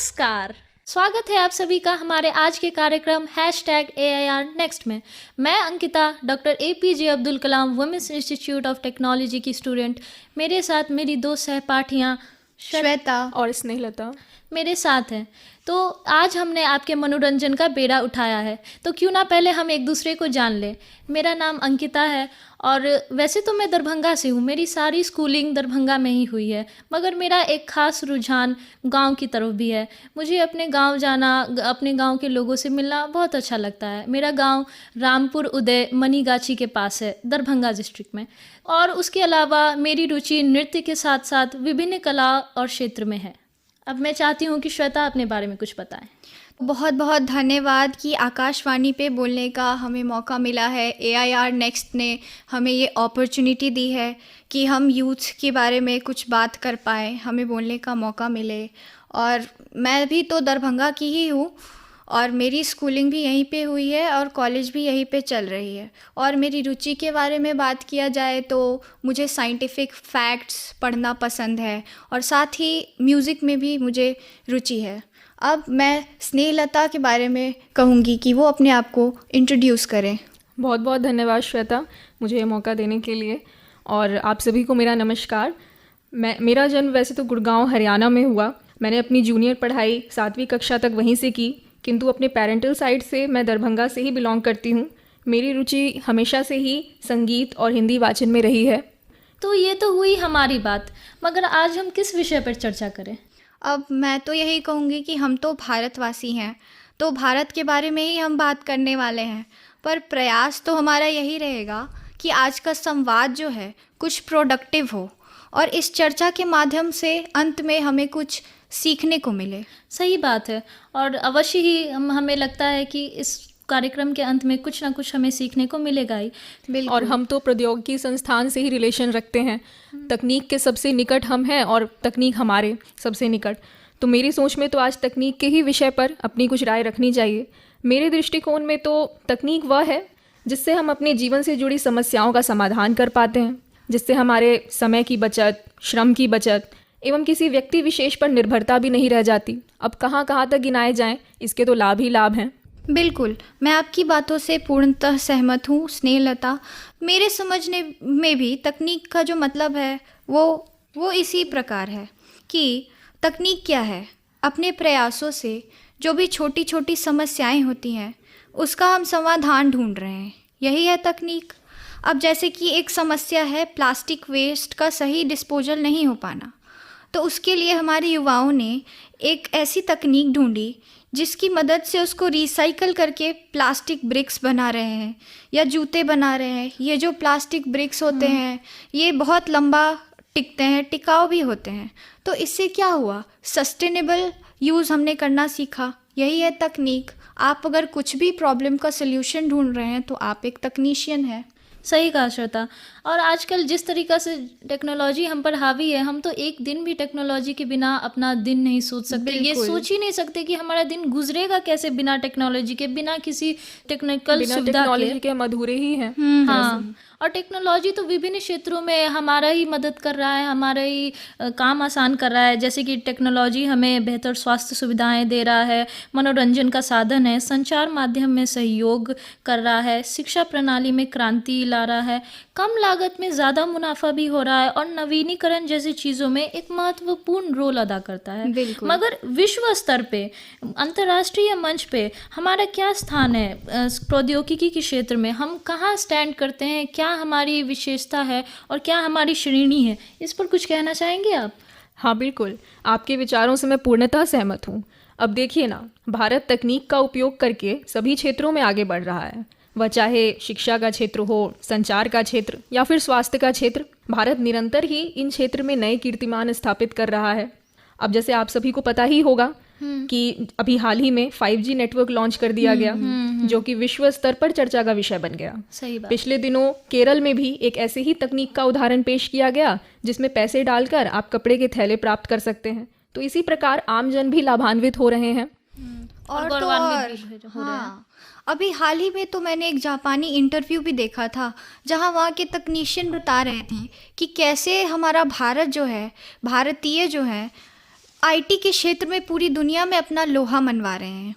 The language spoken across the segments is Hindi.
नमस्कार। स्वागत है आप सभी का हमारे आज के कार्यक्रम #AIR नेक्स्ट में। मैं Ankita, doctor APJ Abdul Kalam women's institute of technology की स्टूडेंट। मेरे साथ मेरी दो सहपाठियाँ श्वेता और स्नेहलता मेरे साथ हैं। तो आज हमने आपके मनोरंजन का बेड़ा उठाया है, तो क्यों ना पहले हम एक दूसरे को जान लें। मेरा नाम अंकिता है और वैसे तो मैं दरभंगा से हूँ, मेरी सारी स्कूलिंग दरभंगा में ही हुई है, मगर मेरा एक ख़ास रुझान गांव की तरफ भी है। मुझे अपने गांव जाना, अपने गांव के लोगों से मिलना बहुत अच्छा लगता है। मेरा गांव रामपुर उदय मनीगाछी के पास है, दरभंगा डिस्ट्रिक्ट में। और उसके अलावा मेरी रुचि नृत्य के साथ साथ विभिन्न कला और क्षेत्र में है। अब मैं चाहती हूँ कि श्वेता अपने बारे में कुछ बताएं। बहुत बहुत धन्यवाद कि आकाशवाणी पे बोलने का हमें मौका मिला है। AIR नेक्स्ट ने हमें ये अपॉर्चुनिटी दी है कि हम यूथ के बारे में कुछ बात कर पाएँ, हमें बोलने का मौका मिले। और मैं भी तो दरभंगा की ही हूँ और मेरी स्कूलिंग भी यहीं पे हुई है और कॉलेज भी यहीं पे चल रही है। और मेरी रुचि के बारे में बात किया जाए तो मुझे साइंटिफिक फैक्ट्स पढ़ना पसंद है और साथ ही म्यूज़िक में भी मुझे रुचि है। अब मैं स्नेहलता के बारे में कहूँगी कि वो अपने आप को इंट्रोड्यूस करें। बहुत बहुत धन्यवाद श्वेता, मुझे ये मौका देने के लिए। और आप सभी को मेरा नमस्कार। मेरा जन्म वैसे तो गुड़गांव हरियाणा में हुआ। मैंने अपनी जूनियर पढ़ाई 7वीं कक्षा तक वहीं से की, किंतु अपने पेरेंटल साइड से मैं दरभंगा से ही बिलोंग करती हूँ। मेरी रुचि हमेशा से ही संगीत और हिंदी वाचन में रही है। तो ये तो हुई हमारी बात, मगर आज हम किस विषय पर चर्चा करें? अब मैं तो यही कहूँगी कि हम तो भारतवासी हैं, तो भारत के बारे में ही हम बात करने वाले हैं। पर प्रयास तो हमारा यही रहेगा कि आज का संवाद जो है कुछ प्रोडक्टिव हो और इस चर्चा के माध्यम से अंत में हमें कुछ सीखने को मिले। सही बात है, और अवश्य ही हमें लगता है कि इस कार्यक्रम के अंत में कुछ ना कुछ हमें सीखने को मिलेगा ही। बिल्कुल। और हम तो प्रौद्योगिकी संस्थान से ही रिलेशन रखते हैं। तकनीक के सबसे निकट हम हैं और तकनीक हमारे सबसे निकट। तो मेरी सोच में तो आज तकनीक के ही विषय पर अपनी कुछ राय रखनी चाहिए। मेरे दृष्टिकोण में तो तकनीक वह है जिससे हम अपने जीवन से जुड़ी समस्याओं का समाधान कर पाते हैं, जिससे हमारे समय की बचत, श्रम की बचत एवं किसी व्यक्ति विशेष पर निर्भरता भी नहीं रह जाती। अब कहाँ कहाँ तक गिनाए जाएं, इसके तो लाभ ही लाभ हैं। बिल्कुल, मैं आपकी बातों से पूर्णतः सहमत हूँ स्नेहलता। मेरे समझने में भी तकनीक का जो मतलब है वो इसी प्रकार है कि तकनीक क्या है। अपने प्रयासों से जो भी छोटी छोटी समस्याएं होती हैं उसका हम समाधान ढूंढ रहे हैं, यही है तकनीक। अब जैसे कि एक समस्या है प्लास्टिक वेस्ट का सही डिस्पोजल नहीं हो पाना, तो उसके लिए हमारे युवाओं ने एक ऐसी तकनीक ढूंढी जिसकी मदद से उसको रिसाइकल करके प्लास्टिक ब्रिक्स बना रहे हैं या जूते बना रहे हैं। ये जो प्लास्टिक ब्रिक्स होते हैं ये बहुत लंबा टिकते हैं, टिकाऊ भी होते हैं। तो इससे क्या हुआ, सस्टेनेबल यूज़ हमने करना सीखा। यही है तकनीक। आप अगर कुछ भी प्रॉब्लम का सल्यूशन ढूंढ रहे हैं तो आप एक तकनीशियन हैं। सही कहा श्वेता। और आजकल जिस तरीक़ा से टेक्नोलॉजी हम पर हावी है, हम तो एक दिन भी टेक्नोलॉजी के बिना अपना दिन नहीं सोच सकते। ये सोच ही नहीं सकते कि हमारा दिन गुजरेगा कैसे बिना टेक्नोलॉजी के, बिना किसी टेक्निकल सुविधा के। हम अधूरे ही हैं। हाँ, और टेक्नोलॉजी तो विभिन्न क्षेत्रों में हमारा ही मदद कर रहा है, हमारा ही काम आसान कर रहा है। जैसे कि टेक्नोलॉजी हमें बेहतर स्वास्थ्य सुविधाएं दे रहा है, मनोरंजन का साधन है, संचार माध्यम में सहयोग कर रहा है, शिक्षा प्रणाली में क्रांति ला रहा है, कम लागत में ज़्यादा मुनाफा भी हो रहा है और नवीनीकरण जैसी चीज़ों में एक महत्वपूर्ण रोल अदा करता है। मगर विश्व स्तर पे, अंतर्राष्ट्रीय मंच पे हमारा क्या स्थान है प्रौद्योगिकी के क्षेत्र में? हम कहाँ स्टैंड करते हैं, क्या हमारी विशेषता है और क्या हमारी श्रेणी है? इस पर कुछ कहना चाहेंगे आप? हाँ बिल्कुल, आपके विचारों से मैं पूर्णतः सहमत हूँ। अब देखिए ना, भारत तकनीक का उपयोग करके सभी क्षेत्रों में आगे बढ़ रहा है। वह चाहे शिक्षा का क्षेत्र हो, संचार का क्षेत्र या फिर स्वास्थ्य का क्षेत्र। भारत निरंतर ही इन क्षेत्र में नए कीर्तिमान स्थापित कर रहा है। अब जैसे आप सभी को पता ही होगा कि अभी हाल ही में 5G नेटवर्क लॉन्च कर दिया गया, जो कि विश्व स्तर पर चर्चा का विषय बन गया। सही बात। पिछले दिनों केरल में भी एक ऐसे ही तकनीक का उदाहरण पेश किया गया जिसमें पैसे डालकर आप कपड़े के थैले प्राप्त कर सकते हैं। तो इसी प्रकार आमजन भी लाभान्वित हो रहे हैं और गौरवान्वित भी हो रहे हैं। अभी हाल ही में तो मैंने एक जापानी इंटरव्यू भी देखा था जहां वहाँ के तकनीशियन बता रहे थे कि कैसे हमारा भारत जो है, भारतीय जो है, आईटी के क्षेत्र में पूरी दुनिया में अपना लोहा मनवा रहे हैं।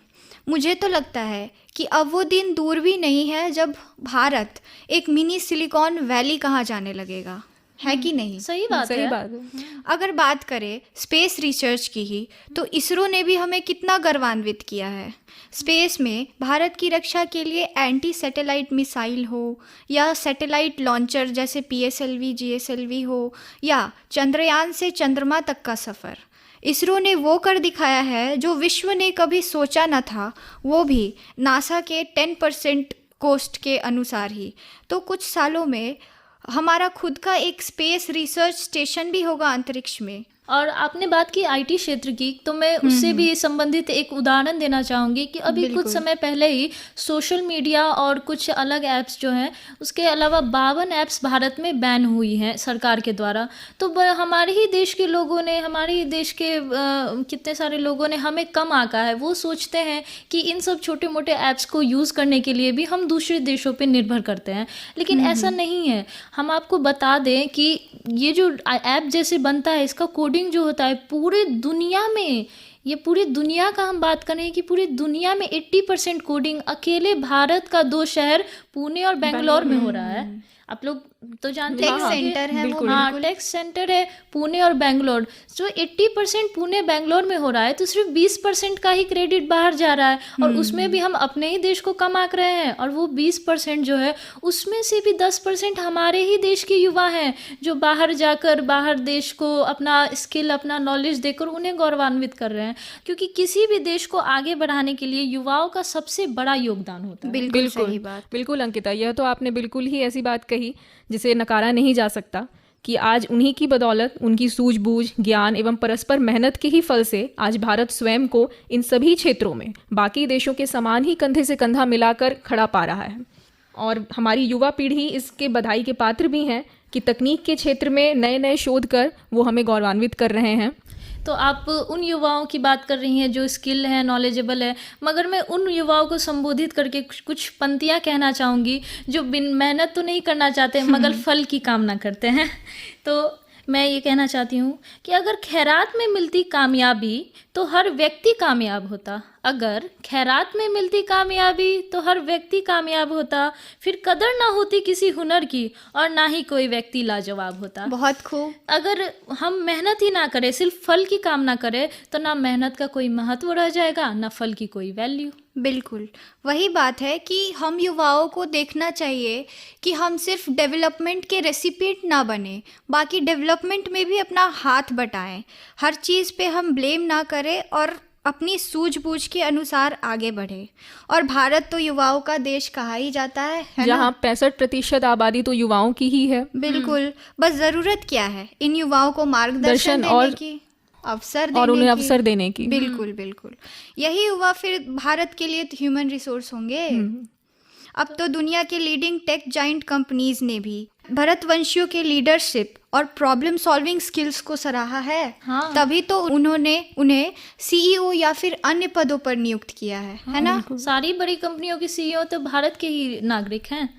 मुझे तो लगता है कि अब वो दिन दूर भी नहीं है जब भारत एक मिनी सिलिकॉन वैली कहा जाने लगेगा, है कि नहीं? सही बात सही है। बात है। अगर बात करें स्पेस रिसर्च की ही, तो इसरो ने भी हमें कितना गर्वान्वित किया है। स्पेस में भारत की रक्षा के लिए एंटी सैटेलाइट मिसाइल हो या सैटेलाइट लॉन्चर जैसे पीएसएलवी, जीएसएलवी हो, या चंद्रयान से चंद्रमा तक का सफ़र, इसरो ने वो कर दिखाया है जो विश्व ने कभी सोचा न था, वो भी नासा के 10% कॉस्ट के अनुसार ही। तो कुछ सालों में हमारा खुद का एक स्पेस रिसर्च स्टेशन भी होगा अंतरिक्ष में। और आपने बात की आईटी क्षेत्र की, तो मैं उससे भी संबंधित एक उदाहरण देना चाहूँगी कि अभी कुछ समय पहले ही सोशल मीडिया और कुछ अलग ऐप्स जो हैं, उसके अलावा 52 ऐप्स भारत में बैन हुई हैं सरकार के द्वारा। तो हमारे ही देश के लोगों ने, हमारे ही देश के कितने सारे लोगों ने हमें कम आंका है। वो सोचते हैं कि इन सब छोटे मोटे ऐप्स को यूज़ करने के लिए भी हम दूसरे देशों पर निर्भर करते हैं, लेकिन ऐसा नहीं है। हम आपको बता दें कि ये जो ऐप जैसे बनता है, इसका कोडिंग जो होता है पूरे दुनिया में, ये पूरी दुनिया का हम बात करें कि पूरी दुनिया में 80% कोडिंग अकेले भारत का 2 शहर पुणे और बेंगलोर में हो रहा है। आप लोग तो जानते टेक सेंटर है वो, हाँ, टेक सेंटर है पुणे और बेंगलोर। जो 80% पुणे बेंगलोर में हो रहा है, तो सिर्फ 20% का ही क्रेडिट बाहर जा रहा है, और उसमें भी हम अपने ही देश को कम आंक रहे हैं। और वो 20% जो है, उसमें से भी 10% हमारे ही देश के युवा हैं जो बाहर जाकर बाहर देश को अपना स्किल, अपना नॉलेज देकर उन्हें गौरवान्वित कर रहे हैं। क्योंकि किसी भी देश को आगे बढ़ाने के लिए युवाओं का सबसे बड़ा योगदान होता है। बिल्कुल सही बात। बिल्कुल अंकिता, यह तो आपने बिल्कुल ही ऐसी बात कही जिसे नकारा नहीं जा सकता कि आज उन्हीं की बदौलत, उनकी सूझबूझ, ज्ञान एवं परस्पर मेहनत के ही फल से आज भारत स्वयं को इन सभी क्षेत्रों में बाकी देशों के समान ही कंधे से कंधा मिलाकर खड़ा पा रहा है। और हमारी युवा पीढ़ी इसके बधाई के पात्र भी हैं कि तकनीक के क्षेत्र में नए नए शोध कर वो हमें गौरवान्वित कर रहे हैं। तो आप उन युवाओं की बात कर रही हैं जो स्किल है, नॉलेजेबल है, मगर मैं उन युवाओं को संबोधित करके कुछ पंक्तियाँ कहना चाहूँगी जो बिन मेहनत तो नहीं करना चाहते मगर फल की कामना करते हैं। तो मैं ये कहना चाहती हूँ कि अगर खैरात में मिलती कामयाबी तो हर व्यक्ति कामयाब होता, अगर खैरात में मिलती कामयाबी तो हर व्यक्ति कामयाब होता, फिर कदर ना होती किसी हुनर की और ना ही कोई व्यक्ति लाजवाब होता। बहुत खूब। अगर हम मेहनत ही ना करें, सिर्फ फल की कामना करें, तो ना मेहनत का कोई महत्व रह जाएगा, ना फल की कोई वैल्यू। बिल्कुल वही बात है कि हम युवाओं को देखना चाहिए कि हम सिर्फ डेवलपमेंट के रेसिपिएंट ना बने, बाकी डेवलपमेंट में भी अपना हाथ बटाएं। हर चीज़ पे हम ब्लेम ना करें और अपनी सूझबूझ के अनुसार आगे बढ़े। और भारत तो युवाओं का देश कहा ही जाता है ना? जहाँ 65% आबादी तो युवाओं की ही है। बिल्कुल। बस ज़रूरत क्या है, इन युवाओं को मार्गदर्शन देने और की, अवसर देने और उन्हें की। अवसर देने की। बिल्कुल बिल्कुल। यही युवा फिर भारत के लिए ह्यूमन रिसोर्स होंगे। अब तो दुनिया के लीडिंग टेक जाइंट कंपनीज ने भी भारतवंशियों के लीडरशिप और प्रॉब्लम सॉल्विंग स्किल्स को सराहा है। हाँ। तभी तो उन्होंने उन्हें सीईओ या फिर अन्य पदों पर नियुक्त किया है ना? सारी बड़ी कंपनियों के सीईओ तो भारत के ही नागरिक हैं।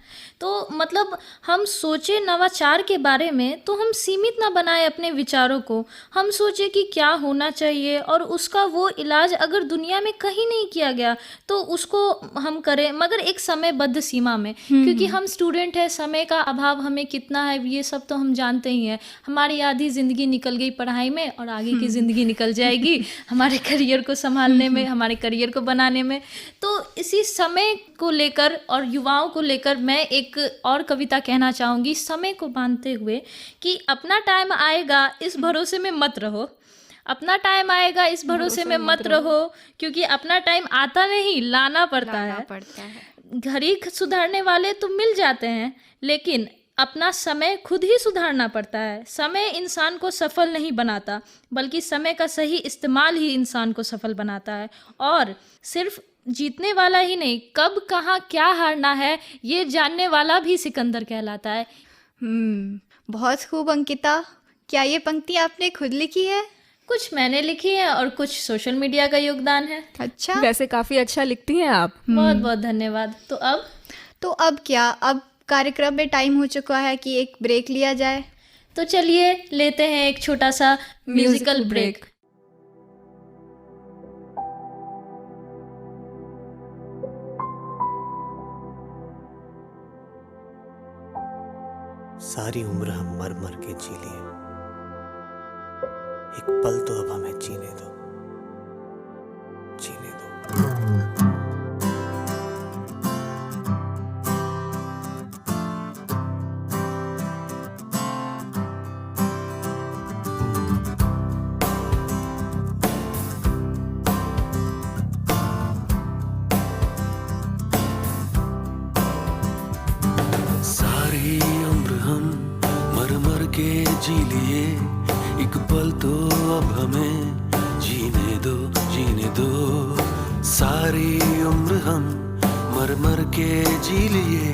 तो मतलब हम सोचे नवाचार के बारे में तो हम सीमित ना बनाए अपने विचारों को। हम सोचे कि क्या होना चाहिए और उसका वो इलाज अगर दुनिया में कहीं नहीं किया गया तो उसको हम करें, मगर एक समयबद्ध सीमा में। क्योंकि हम स्टूडेंट हैं, समय का अभाव हमें कितना है ये सब तो हम जानते ही हैं। हमारी आधी ज़िंदगी निकल गई पढ़ाई में और आगे की ज़िंदगी निकल जाएगी हमारे करियर को संभालने में, हमारे करियर को बनाने में। तो इसी समय को लेकर और युवाओं को लेकर मैं एक और कविता कहना चाहूँगी, समय को बांधते हुए, कि अपना टाइम आएगा इस भरोसे में मत रहो, अपना टाइम आएगा इस भरोसे में मत रहो, क्योंकि अपना टाइम आता नहीं, लाना पड़ता है। घड़ी सुधारने वाले तो मिल जाते हैं, लेकिन अपना समय खुद ही सुधारना पड़ता है। समय इंसान को सफल नहीं बनाता, बल्कि समय का सही इस्तेमाल ही इंसान को सफल बनाता है। और सिर्फ जीतने वाला ही नहीं, कब कहाँ क्या हारना है ये जानने वाला भी सिकंदर कहलाता है। बहुत खूब अंकिता। क्या ये पंक्ति आपने खुद लिखी है? कुछ मैंने लिखी है और कुछ सोशल मीडिया का योगदान है। अच्छा, वैसे काफ़ी अच्छा लिखती हैं आप। बहुत बहुत धन्यवाद। तो अब क्या, अब कार्यक्रम में टाइम हो चुका है कि एक ब्रेक लिया जाए। तो चलिए लेते हैं एक छोटा सा म्यूजिकल ब्रेक। सारी उम्र हम मर मर के जी लिए, एक पल तो अब हमें जीने दो, जीने दो। सारी उम्र हम मर मर के जी लिए, एक पल तो अब हमें जीने दो, जीने दो। सारी उम्र हम मर मर के जी लिए,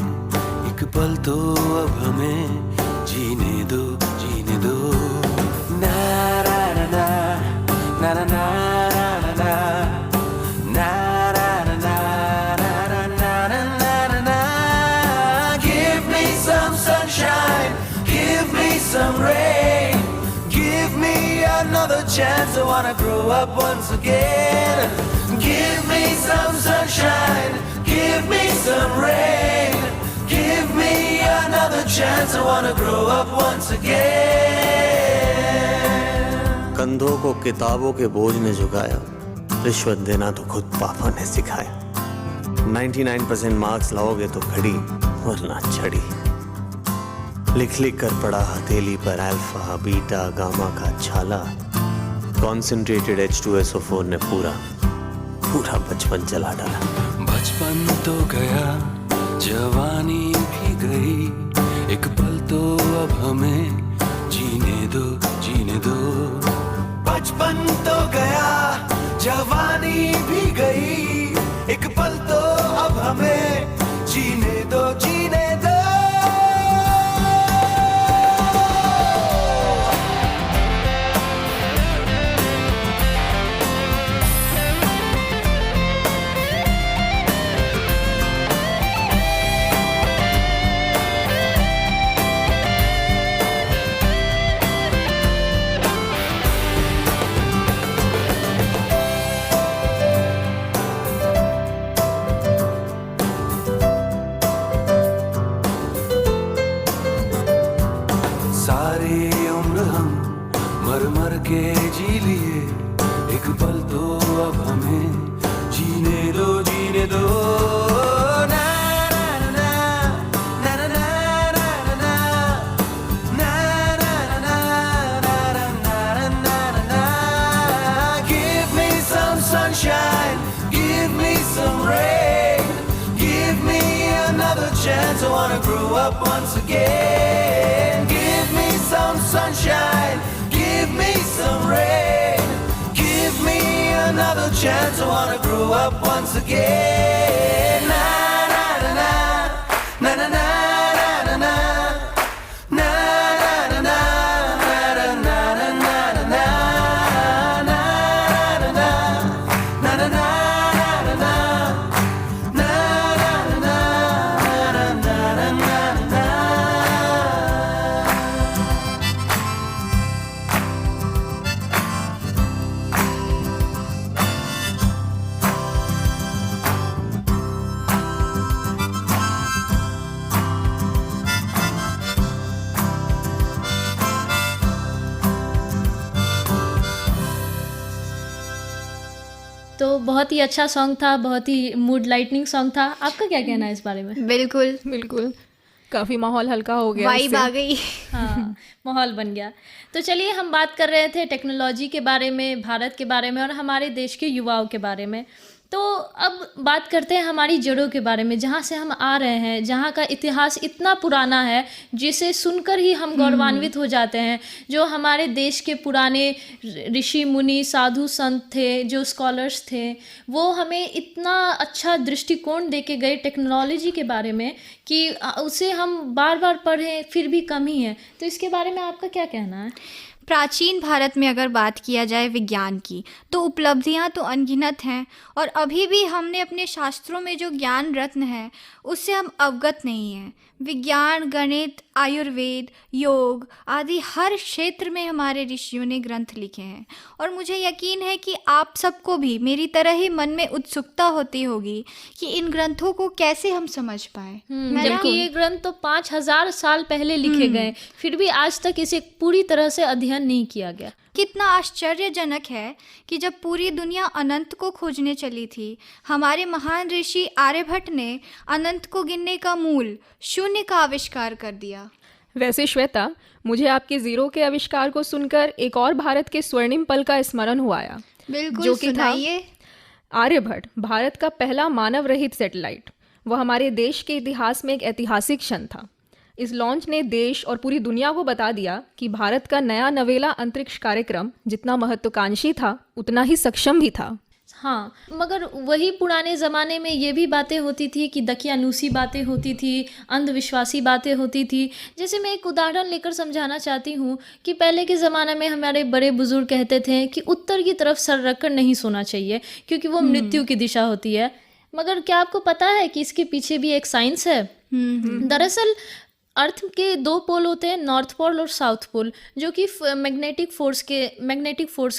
एक पल तो अब हमें जीने दो, जीने दो। ना ना ना ना ना ना ना ना ना ना ना ना ना ना ना। Give me some sunshine, give me some rain, give me another chance. I wanna grow up once again. Give me some sunshine, give me some rain, give me another chance. I wanna grow up once again. कंधों को किताबों के बोझ ने झुकाया, रिश्वत देना तो खुद पापा ने सिखाया। 99% मार्क्स लाओगे तो घड़ी वरना छड़ी, लिख लिख कर पड़ा हथेली पर अल्फा बीटा गामा का छाला। कॉन्सेंट्रेटेड H2SO4 ने पूरा पूरा बचपन जला डाला। बचपन तो गया, जवानी भी गई, एक पल तो अब हमें जीने दो, जीने दो। बचपन तो गया, जवानी भी गई, एक पल तो अब हमें जीने दो, जीने दो। सारी उम्र हम मर मर के जी लिए, एक पल तो अब हमें जीने दो, जीने दो। ना ना ना ना ना ना ना ना ना ना ना ना ना। Give me some sunshine, give me some rain, give me another chance. I wanna grow up once again. Give me some sunshine, give me some rain, give me another chance. I wanna grow up once again. Na na na na na na na na na na na na na na na na na na तो बहुत ही अच्छा सॉन्ग था, बहुत ही मूड लाइटनिंग सॉन्ग था। आपका क्या कहना है इस बारे में? बिल्कुल, बिल्कुल, काफ़ी माहौल हल्का हो गया वाइब इससे। आ गई। हाँ, माहौल बन गया। तो चलिए, हम बात कर रहे थे टेक्नोलॉजी के बारे में, भारत के बारे में और हमारे देश के युवाओं के बारे में। तो अब बात करते हैं हमारी जड़ों के बारे में, जहाँ से हम आ रहे हैं, जहाँ का इतिहास इतना पुराना है जिसे सुनकर ही हम गौरवान्वित हो जाते हैं। जो हमारे देश के पुराने ऋषि मुनि साधु संत थे, जो स्कॉलर्स थे, वो हमें इतना अच्छा दृष्टिकोण दे के गए टेक्नोलॉजी के बारे में कि उसे हम बार बार पढ़ें फिर भी कम ही है। तो इसके बारे में आपका क्या कहना है? प्राचीन भारत में अगर बात किया जाए विज्ञान की, तो उपलब्धियां तो अनगिनत हैं और अभी भी हमने अपने शास्त्रों में जो ज्ञान रत्न है उससे हम अवगत नहीं हैं। विज्ञान, गणित, आयुर्वेद, योग आदि हर क्षेत्र में हमारे ऋषियों ने ग्रंथ लिखे हैं और मुझे यकीन है कि आप सबको भी मेरी तरह ही मन में उत्सुकता होती होगी कि इन ग्रंथों को कैसे हम समझ पाए, है ना? जबकि ये ग्रंथ तो 5000 साल पहले लिखे गए, फिर भी आज तक इसे पूरी तरह से अध्ययन नहीं किया गया। कितना आश्चर्यजनक है कि जब पूरी दुनिया अनंत को खोजने चली थी, हमारे महान ऋषि आर्यभट्ट ने अनंत को गिनने का मूल शून्य का आविष्कार कर दिया। वैसे श्वेता, मुझे आपके जीरो के आविष्कार को सुनकर एक और भारत के स्वर्णिम पल का स्मरण हुआ आया, बिल्कुल, जो कि था सुनाइए। आर्यभट्ट, भारत का पहला मानव रहित सैटेलाइट। वह हमारे देश के इतिहास में एक ऐतिहासिक क्षण था। इस लॉन्च ने देश और पूरी दुनिया को बता दिया कि भारत का नया नवेला अंतरिक्ष कार्यक्रम जितना महत्वाकांक्षी था उतना ही सक्षम भी था। हाँ, मगर वही पुराने ज़माने में ये भी बातें होती थी कि दकियानूसी बातें होती थी, अंधविश्वासी बातें होती थी। जैसे मैं एक उदाहरण लेकर समझाना चाहती हूँ कि पहले के ज़माने में हमारे बड़े बुजुर्ग कहते थे कि उत्तर की तरफ सर रखकर नहीं सोना चाहिए क्योंकि वो मृत्यु की दिशा होती है। मगर क्या आपको पता है कि इसके पीछे भी एक साइंस है? दरअसल अर्थ के 2 पोल होते हैं, नॉर्थ पोल और साउथ पोल, जो कि मैग्नेटिक फोर्स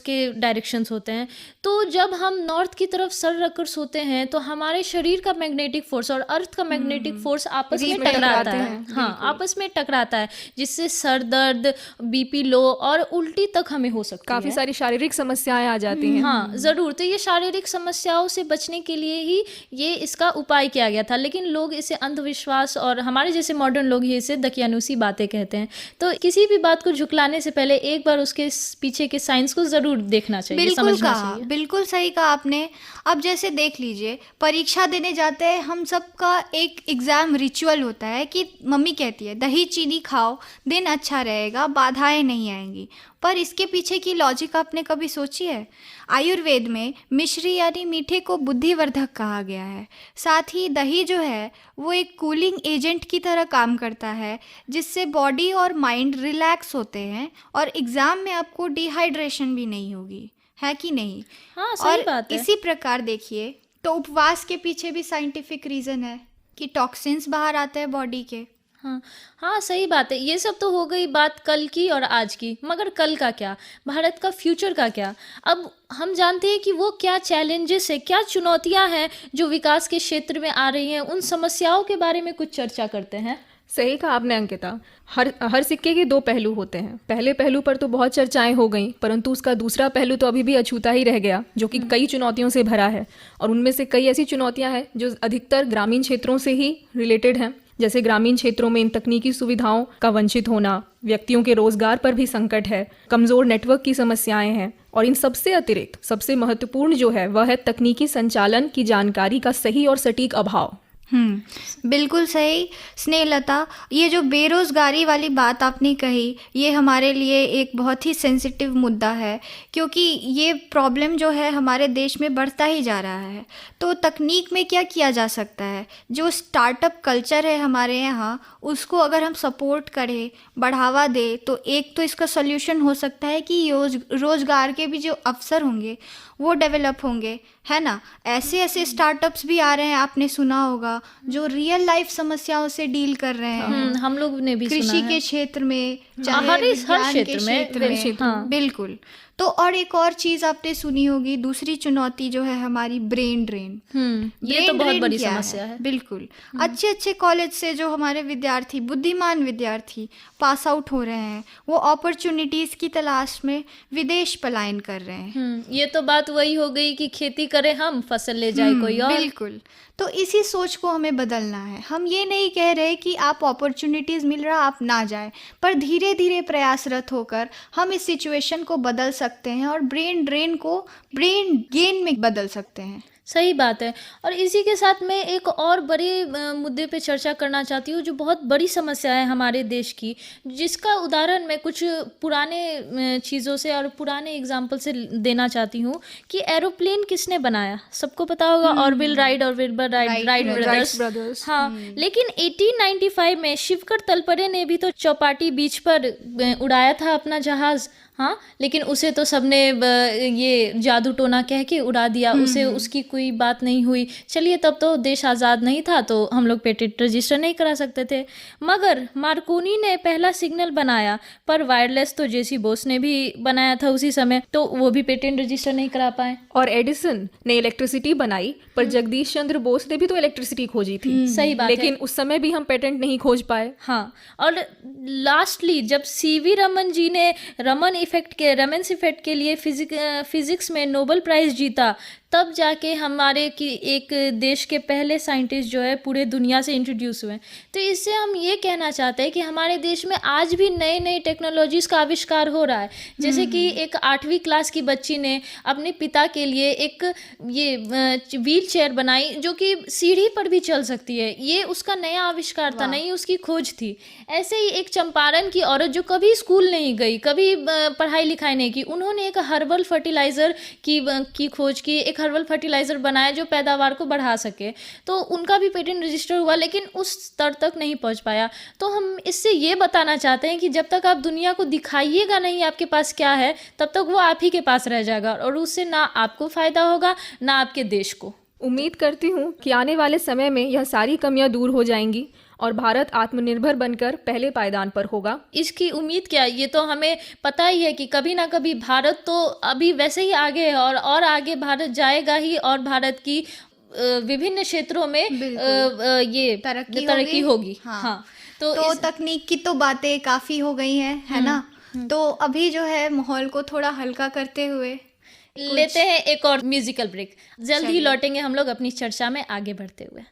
के डायरेक्शंस होते हैं। तो जब हम नॉर्थ की तरफ सर रखकर सोते हैं तो हमारे शरीर का मैग्नेटिक फोर्स और अर्थ का मैग्नेटिक फोर्स आपस में टकराता है। हाँ, आपस में टकराता है, जिससे सर दर्द, बीपी लो और उल्टी तक हमें हो सकती है। काफ़ी सारी शारीरिक समस्याएं आ जाती हैं। हाँ, ज़रूर। तो ये शारीरिक समस्याओं से बचने के लिए ही ये इसका उपाय किया गया था, लेकिन लोग इसे अंधविश्वास और हमारे जैसे मॉडर्न लोग ही इसे दकियानूसी बातें कहते हैं। तो किसी भी बात को झुकलाने से पहले एक बार उसके पीछे के साइंस को ज़रूर देखना चाहिए, बिल्कुल समझना कहा, चाहिए। बिल्कुल सही कहा आपने। अब जैसे देख लीजिए, परीक्षा देने जाते हैं हम सबका एक एग्ज़ाम रिचुअल होता है कि मम्मी कहती है दही चीनी खाओ, दिन अच्छा रहेगा, बाधाएं नहीं आएंगी। पर इसके पीछे की लॉजिक आपने कभी सोची है? आयुर्वेद में मिश्री यानी मीठे को बुद्धिवर्धक कहा गया है। साथ ही दही जो है वो एक कूलिंग एजेंट की तरह काम करता है, जिससे बॉडी और माइंड रिलैक्स होते हैं और एग्ज़ाम में आपको डिहाइड्रेशन भी नहीं होगी, है कि नहीं? हाँ, सही और बात है। इसी प्रकार देखिए तो उपवास के पीछे भी साइंटिफिक रीज़न है कि टॉक्सिन्स बाहर आते हैं बॉडी के। हाँ हाँ, सही बात है। ये सब तो हो गई बात कल की और आज की, मगर कल का क्या? भारत का फ्यूचर का क्या? अब हम जानते हैं कि वो क्या चैलेंजेस है, क्या चुनौतियां हैं जो विकास के क्षेत्र में आ रही हैं। उन समस्याओं के बारे में कुछ चर्चा करते हैं। सही कहा आपने अंकिता। हर सिक्के के 2 पहलू होते हैं। पहले पहलू पर तो बहुत चर्चाएं हो गई, परंतु उसका दूसरा पहलू तो अभी भी अछूता ही रह गया, जो कि कई चुनौतियों से भरा है। और उनमें से कई ऐसी चुनौतियां हैं जो अधिकतर ग्रामीण क्षेत्रों से ही रिलेटेड हैं। जैसे ग्रामीण क्षेत्रों में इन तकनीकी सुविधाओं का वंचित होना, व्यक्तियों के रोजगार पर भी संकट है, कमज़ोर नेटवर्क की समस्याएं हैं, और इन सबसे अतिरिक्त सबसे महत्वपूर्ण जो है वह है तकनीकी संचालन की जानकारी का सही और सटीक अभाव। बिल्कुल सही स्नेहलता। ये जो बेरोज़गारी वाली बात आपने कही, ये हमारे लिए एक बहुत ही सेंसिटिव मुद्दा है, क्योंकि ये प्रॉब्लम जो है हमारे देश में बढ़ता ही जा रहा है। तो तकनीक में क्या किया जा सकता है? जो स्टार्टअप कल्चर है हमारे यहाँ, उसको अगर हम सपोर्ट करें, बढ़ावा दें, तो एक तो इसका सल्यूशन हो सकता है कि रोज़गार के भी जो अवसर होंगे वो डेवलप होंगे, है ना? ऐसे ऐसे स्टार्टअप्स भी आ रहे हैं, आपने सुना होगा, जो रियल लाइफ समस्याओं से डील कर रहे हैं। हम लोग ने भी सुना कृषि है। के क्षेत्र में, चाहे हर विज्ञान के क्षेत्र में, क्षेत्र में। बिल्कुल। तो और एक और चीज़ आपने सुनी होगी, दूसरी चुनौती जो है हमारी ब्रेन ड्रेन। ये तो बहुत बड़ी समस्या है। बिल्कुल। अच्छे अच्छे कॉलेज से जो हमारे विद्यार्थी, बुद्धिमान विद्यार्थी पास आउट हो रहे हैं, वो अपॉर्चुनिटीज़ की तलाश में विदेश पलायन कर रहे हैं। ये तो बात वही हो गई कि खेती करें हम, फसल ले जाए कोई और। बिल्कुल। तो इसी सोच को हमें बदलना है। हम ये नहीं कह रहे कि आप अपॉर्चुनिटीज़ मिल रहा आप ना जाएं, पर धीरे धीरे प्रयासरत होकर हम इस सिचुएशन को बदल सकते हैं और ब्रेन ड्रेन को ब्रेन गेन में बदल सकते हैं। सही बात है। और इसी के साथ मैं एक और बड़े मुद्दे पे चर्चा करना चाहती हूँ, जो बहुत बड़ी समस्या है हमारे देश की, जिसका उदाहरण मैं कुछ पुराने चीज़ों से और पुराने एग्जाम्पल से देना चाहती हूँ कि एरोप्लेन किसने बनाया? सबको पता होगा, ऑरविल राइट और विल्बर राइट ब्रदर्स। हाँ, लेकिन 1895 में शिवकर तलपरे ने भी तो चौपाटी बीच पर उड़ाया था अपना जहाज़। हाँ, लेकिन उसे तो सबने ये जादू टोना कह के उड़ा दिया, उसे उसकी कोई बात नहीं हुई। चलिए, तब तो देश आज़ाद नहीं था तो हम लोग पेटेंट रजिस्टर नहीं करा सकते थे। मगर मार्कोनी ने पहला सिग्नल बनाया, पर वायरलेस तो जेसी बोस ने भी बनाया था उसी समय, तो वो भी पेटेंट रजिस्टर नहीं करा पाए। और एडिसन ने इलेक्ट्रिसिटी बनाई, पर जगदीश चंद्र बोस ने भी तो इलेक्ट्रिसिटी खोजी थी। सही बात है। लेकिन उस समय भी हम पेटेंट नहीं खोज पाए। हाँ, और लास्टली जब सीवी रमन जी ने रमन्स इफेक्ट के लिए फिजिक्स में नोबेल प्राइज जीता, तब जाके हमारे की एक देश के पहले साइंटिस्ट जो है पूरे दुनिया से इंट्रोड्यूस हुए। तो इससे हम ये कहना चाहते हैं कि हमारे देश में आज भी नई नई टेक्नोलॉजीज़ का आविष्कार हो रहा है। जैसे कि एक 8वीं क्लास की बच्ची ने अपने पिता के लिए एक ये व्हील चेयर बनाई जो कि सीढ़ी पर भी चल सकती है। ये उसका नया आविष्कार था, नई उसकी खोज थी। ऐसे ही एक चंपारण की औरत जो कभी स्कूल नहीं गई, कभी पढ़ाई लिखाई नहीं की, उन्होंने एक हर्बल फर्टिलाइज़र की खोज की, एक हर्बल फर्टिलाइज़र बनाया जो पैदावार को बढ़ा सके। तो उनका भी पेटेंट रजिस्टर हुआ, लेकिन उस स्तर तक नहीं पहुंच पाया। तो हम इससे ये बताना चाहते हैं कि जब तक आप दुनिया को दिखाइएगा नहीं आपके पास क्या है, तब तक वो आप ही के पास रह जाएगा और उससे ना आपको फ़ायदा होगा ना आपके देश को। उम्मीद करती हूँ कि आने वाले समय में यह सारी कमियां दूर हो जाएंगी और भारत आत्मनिर्भर बनकर पहले पायदान पर होगा। इसकी उम्मीद क्या, ये तो हमें पता ही है कि कभी ना कभी भारत तो अभी वैसे ही आगे है और आगे भारत जाएगा ही, और भारत की विभिन्न क्षेत्रों में ये तरक्की होगी। हाँ। तो तकनीक की तो बातें काफ़ी हो गई हैं, है ना। तो अभी जो है माहौल को थोड़ा हल्का करते हुए लेते हैं एक और म्यूजिकल ब्रेक। जल्द ही लौटेंगे हम लोग अपनी चर्चा में आगे बढ़ते हुए।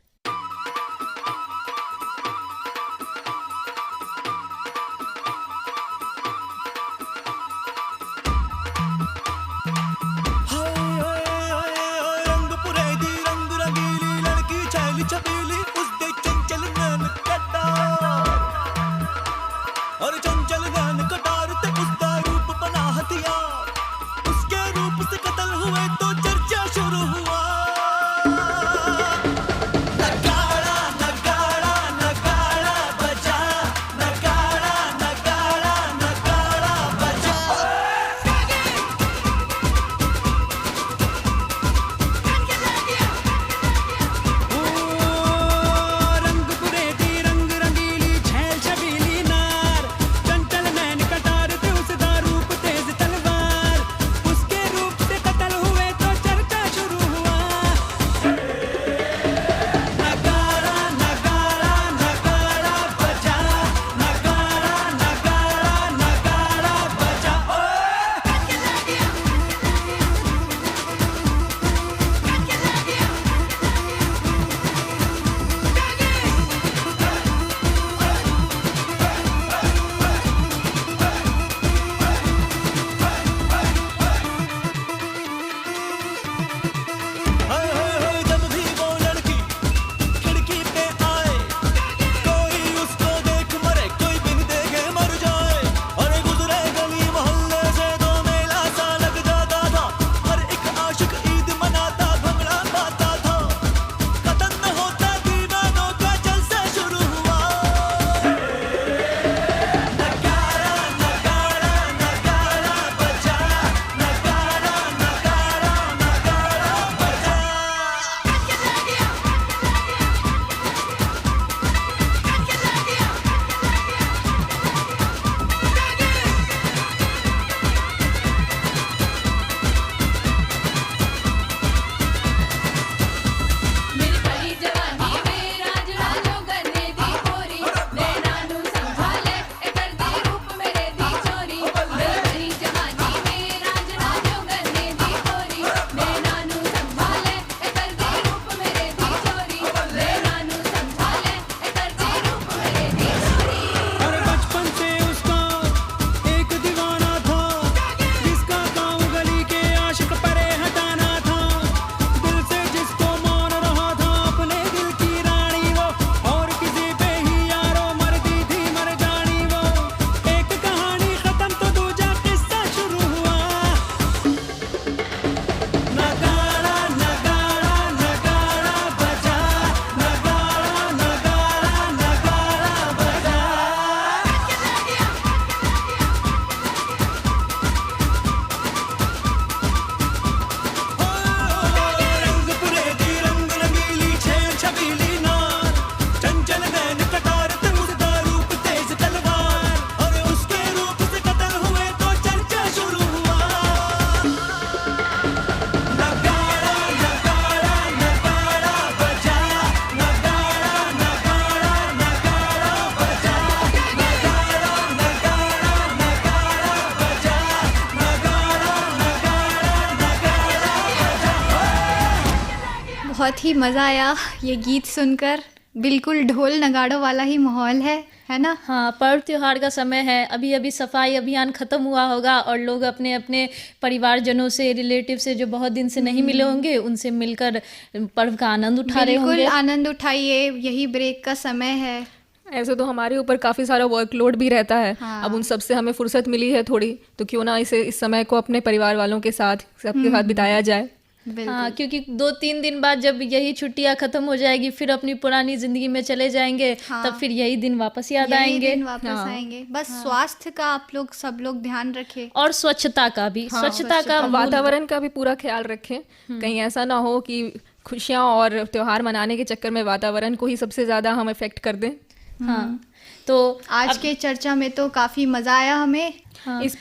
बहुत ही मज़ा आया ये गीत सुनकर। बिल्कुल ढोल नगाड़ों वाला ही माहौल है ना? हाँ, पर्व त्योहार का समय है। अभी अभी सफाई अभियान खत्म हुआ होगा और लोग अपने अपने परिवारजनों से, रिलेटिव से जो बहुत दिन से नहीं मिले होंगे, उनसे मिलकर पर्व का आनंद उठा रहे बिल्कुल होंगे। आनंद उठाइए, यही ब्रेक का समय है। ऐसे तो हमारे ऊपर काफ़ी सारा वर्कलोड भी रहता है। हाँ। अब उन सब से हमें फुर्सत मिली है थोड़ी, तो क्यों ना इस समय को अपने परिवार वालों के साथ, सबके साथ बिताया जाए। हाँ, क्योंकि 2-3 दिन बाद जब यही छुट्टियां खत्म हो जाएगी, फिर अपनी पुरानी जिंदगी में चले जाएंगे। हाँ। तब फिर यही दिन वापस याद यही आएंगे। दिन वापस आएंगे। बस स्वास्थ्य का आप लोग सब लोग ध्यान रखें। और स्वच्छता का भी, स्वच्छता का और वातावरण का भी पूरा ख्याल रखें। कहीं ऐसा ना हो कि खुशियाँ और त्योहार मनाने के चक्कर में वातावरण को ही सबसे ज़्यादा हम इफेक्ट कर दें। हाँ, तो आज के चर्चा में तो काफ़ी मज़ा आया हमें। हाँ, इस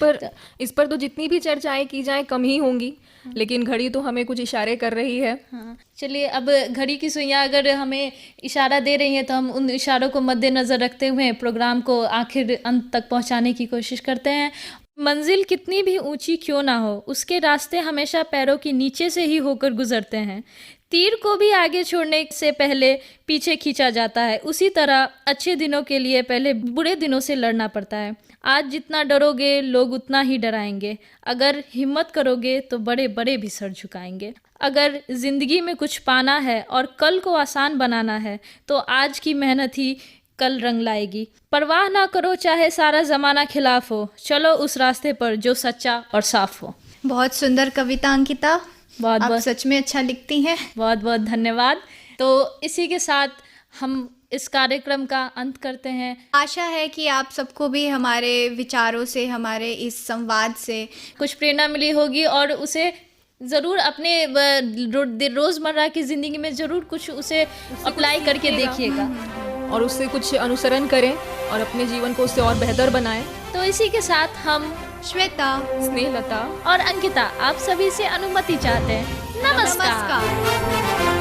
पर तो जितनी भी चर्चाएं की जाएं कम ही होंगी, लेकिन घड़ी तो हमें कुछ इशारे कर रही है। हाँ, चलिए अब घड़ी की सुइयां अगर हमें इशारा दे रही हैं तो हम उन इशारों को मद्देनज़र रखते हुए प्रोग्राम को आखिर अंत तक पहुंचाने की कोशिश करते हैं। मंजिल कितनी भी ऊंची क्यों ना हो, उसके रास्ते हमेशा पैरों के नीचे से ही होकर गुजरते हैं। तीर को भी आगे छोड़ने से पहले पीछे खींचा जाता है। उसी तरह अच्छे दिनों के लिए पहले बुरे दिनों से लड़ना पड़ता है। आज जितना डरोगे लोग उतना ही डराएंगे। अगर हिम्मत करोगे तो बड़े बड़े भी सर झुकाएंगे। अगर ज़िंदगी में कुछ पाना है और कल को आसान बनाना है तो आज की मेहनत ही कल रंग लाएगी। परवाह ना करो चाहे सारा ज़माना खिलाफ हो, चलो उस रास्ते पर जो सच्चा और साफ हो। बहुत सुंदर कविता अंकिता, बहुत आप बहुत सच में अच्छा लिखती हैं। बहुत बहुत धन्यवाद। तो इसी के साथ हम इस कार्यक्रम का अंत करते हैं। आशा है कि आप सबको भी हमारे विचारों से, हमारे इस संवाद से कुछ प्रेरणा मिली होगी और उसे ज़रूर अपने रोज़मर्रा की ज़िंदगी में ज़रूर कुछ उसे अप्लाई करके देखिएगा और उससे कुछ अनुसरण करें और अपने जीवन को उससे और बेहतर बनाएं। तो इसी के साथ हम श्वेता, स्नेहलता और अंकिता आप सभी से अनुमति चाहते हैं। नमस्कार। नमस्कार।